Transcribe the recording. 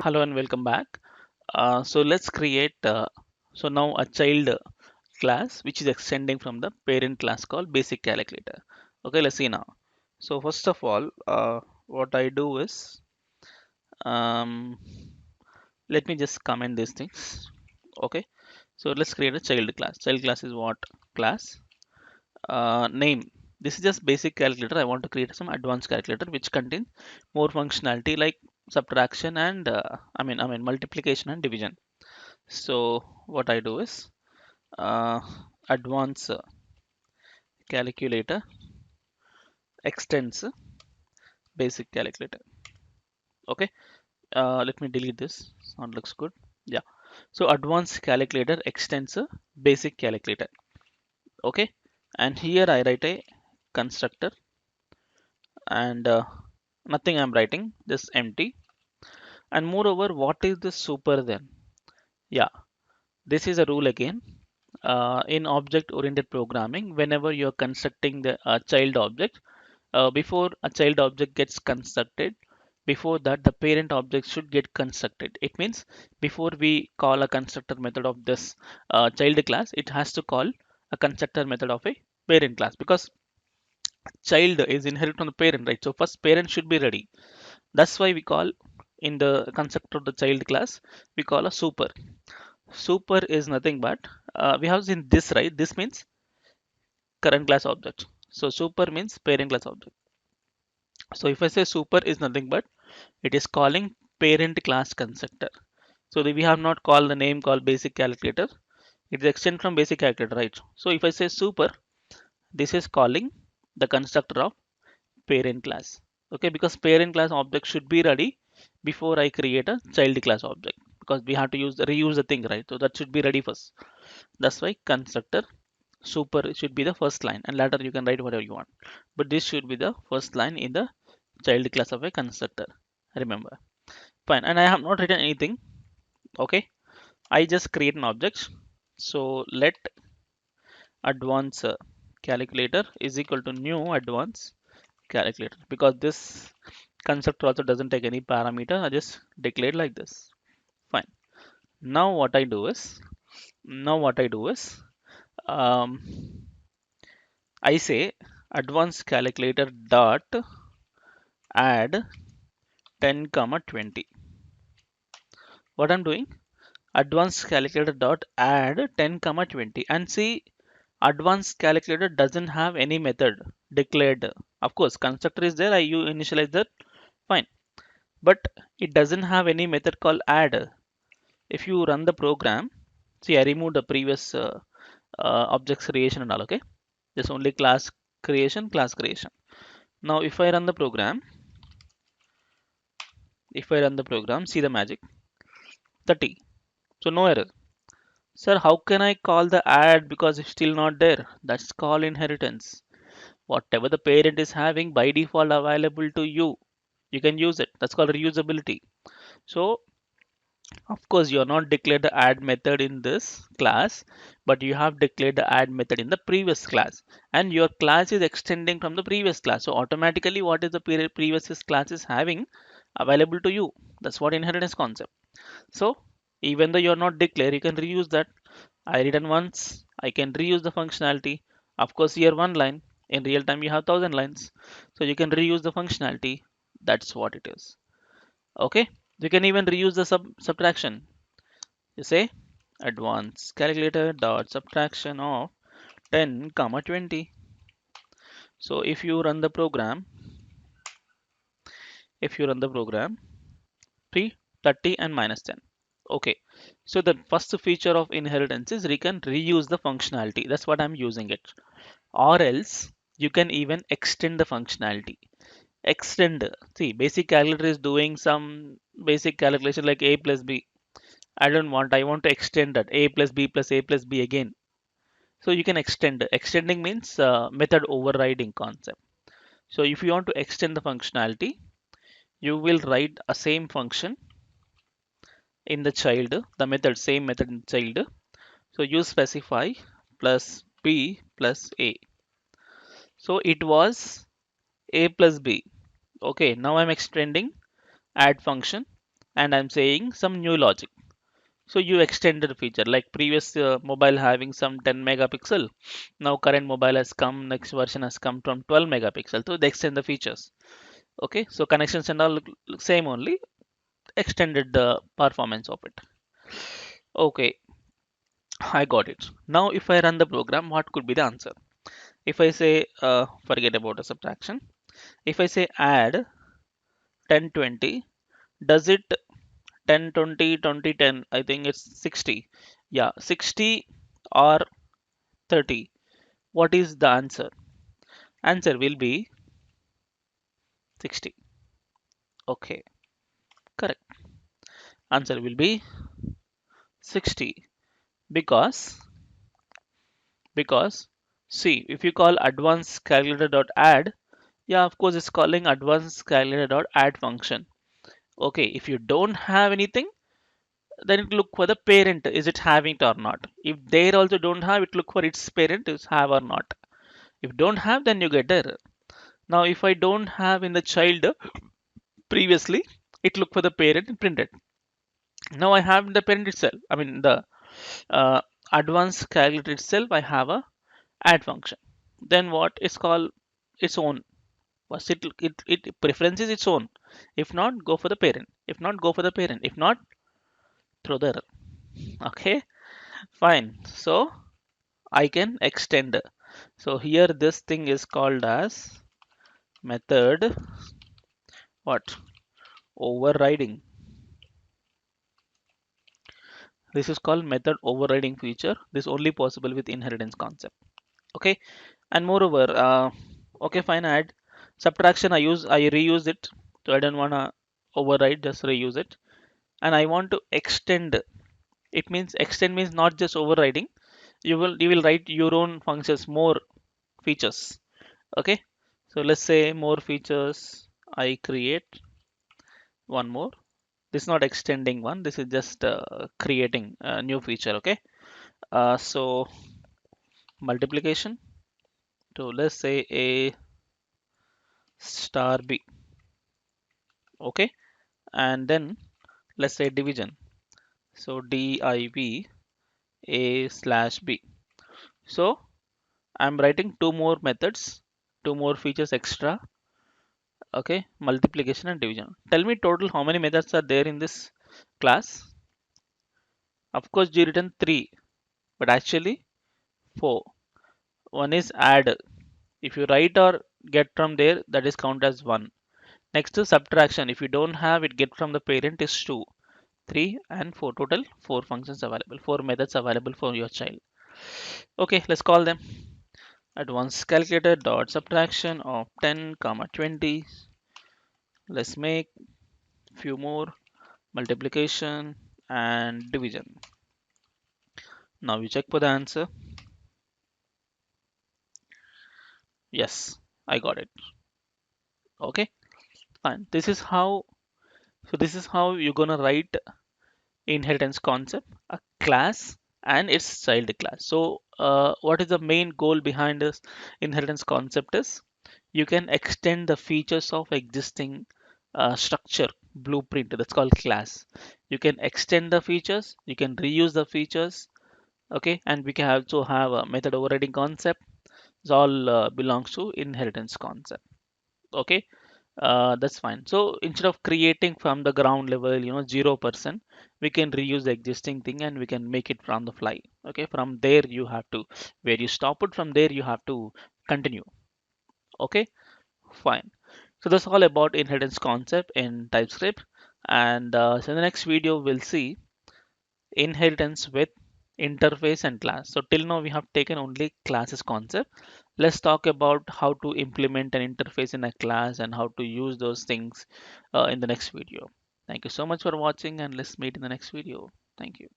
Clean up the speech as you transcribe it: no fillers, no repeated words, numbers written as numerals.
Hello and welcome back. So let's create now a child class which is extending from the parent class called basic calculator. Okay, let's see now. So first of all, what I do is um, let me just comment these things. Okay, so let's create a child class. Child class is what class? Name. This is just basic calculator. I want to create some advanced calculator which contains more functionality like subtraction and I mean multiplication and division. So what I do is uh, advanced calculator extends basic calculator. Okay, let me delete this. Sound looks good. Yeah. So advanced calculator extends basic calculator. Okay, and here I write a constructor and nothing I'm writing, just empty. And moreover, what is the super then? Yeah, this is a rule again. In object oriented programming, whenever you're constructing the child object, before a child object gets constructed, before that the parent object should get constructed. It means before we call a constructor method of this child class, it has to call a constructor method of a parent class because child is inherit from the parent, right? So first parent should be ready. That's why we call in the constructor of the child class we call a super. Super is nothing but we have seen this, right? This means current class object. So super means parent class object. So if I say super is nothing but it is calling parent class constructor. So we have not called the name called basic calculator. It is extend from basic calculator, right? So if I say super, this is calling the constructor of parent class. Okay, because parent class object should be ready before I create a child class object because we have to reuse the thing, right? So that should be ready first. That's why constructor super should be the first line and later you can write whatever you want. But this should be the first line in the child class of a constructor. Remember. Fine. And I have not written anything. Okay. I just create an object. So let advanced calculator is equal to new advanced calculator because this constructor also doesn't take any parameter. I just declare like this. Fine. Now what I do is um, I say advanced calculator dot add 10 comma 20. What I'm doing, advanced calculator dot add 10 comma 20, and see advanced calculator doesn't have any method declared. Of course constructor is there, you initialize that, fine, but it doesn't have any method called add. If you run the program, see I removed the previous objects creation and all. Okay, just only class creation. Now if I run the program, see the magic, 30. So no error. Sir, how can I call the add because it's still not there? That's called inheritance. Whatever the parent is having by default available to you, you can use it. That's called reusability. So of course you are not declared the add method in this class, but you have declared the add method in the previous class, and your class is extending from the previous class. So automatically what is the previous class is having available to you. That's what inheritance concept. So even though you're not declared, you can reuse that. I written once, I can reuse the functionality. Of course, here one line. In real time, you have 1,000 lines. So you can reuse the functionality. That's what it is. Okay. You can even reuse the subtraction. You say advanced calculator dot subtraction of 10 comma 20. So if you run the program 3 30 and minus 10. Okay, so the first feature of inheritance is we can reuse the functionality. That's what I'm using it. Or else you can even extend the functionality. Extend. See, basic calculator is doing some basic calculation like a plus b. I want to extend that a plus b plus a plus b again. So you can extend. Extending means method overriding concept. So if you want to extend the functionality, you will write a same function in the child, the method, same method in child. So you specify plus b plus a. So it was a plus b. Okay, now I'm extending add function. and I'm saying some new logic. So you extended the feature like previous mobile having some 10 megapixel. Now current mobile has come, next version has come from 12 megapixel. So they extend the features. Okay, so connections and all look same only, extended the performance of it. Okay, I got it. Now if I run the program, what could be the answer? If I say forget about the subtraction. If I say add 1020, does it 10 20 20 10? I think it's 60. Yeah, 60 or 30. What is the answer? Answer will be 60. Okay, correct. Answer will be 60 because because see, if you call advanced calculator dot add, yeah, of course it's calling advanced calculator dot add function. Okay, if you don't have anything, then it look for the parent, is it having it or not. If they also don't have it, look for its parent is have or not. If don't have, then you get error. Now if I don't have in the child previously, it look for the parent and print it. Now I have the parent itself, I mean the uh, advanced calculator itself, I have a add function. Then what is called its own. Was it preferences its own. If not, go for the parent. If not, go for the parent. If not, throw the error. Okay, fine. So I can extend. So here this thing is called as method what? Overriding. This is called method overriding feature. This is only possible with inheritance concept. Okay, and moreover, okay, fine. Add subtraction. I reuse it. So I don't wanna override. Just reuse it. And I want to extend. It means extend means not just overriding. You will write your own functions, more features. Okay, so let's say more features. I create one more. This is not extending one. This is just creating a new feature. Okay, so multiplication. So let's say a star b. Okay, and then let's say division. So div a slash b. So I'm writing two more methods, two more features extra. Okay, multiplication and division. Tell me total how many methods are there in this class? Of course, you written three, but actually four. One is add. If you write or get from there, that is count as one. Next is subtraction. If you don't have it, get from the parent is two, three, and four. Total four functions available, four methods available for your child. Okay, let's call them. Advanced calculator dot subtraction of 10 comma 20. Let's make few more multiplication and division. Now you check for the answer. Yes, I got it. Okay, fine. This is how you're gonna write inheritance concept, a class and its child class. So what is the main goal behind this inheritance concept is you can extend the features of existing structure blueprint, that's called class. You can extend the features, you can reuse the features. Okay, and we can also have a method overriding concept. It's all belongs to inheritance concept. Okay, that's fine. So instead of creating from the ground level, 0%, we can reuse the existing thing and we can make it from the fly. Okay, from there you have to, where you stop it, from there you have to continue. Okay, fine. So that's all about inheritance concept in TypeScript. And so in the next video, we'll see inheritance with interface and class. So till now we have taken only classes concept. Let's talk about how to implement an interface in a class and how to use those things in the next video. Thank you so much for watching and let's meet in the next video. Thank you.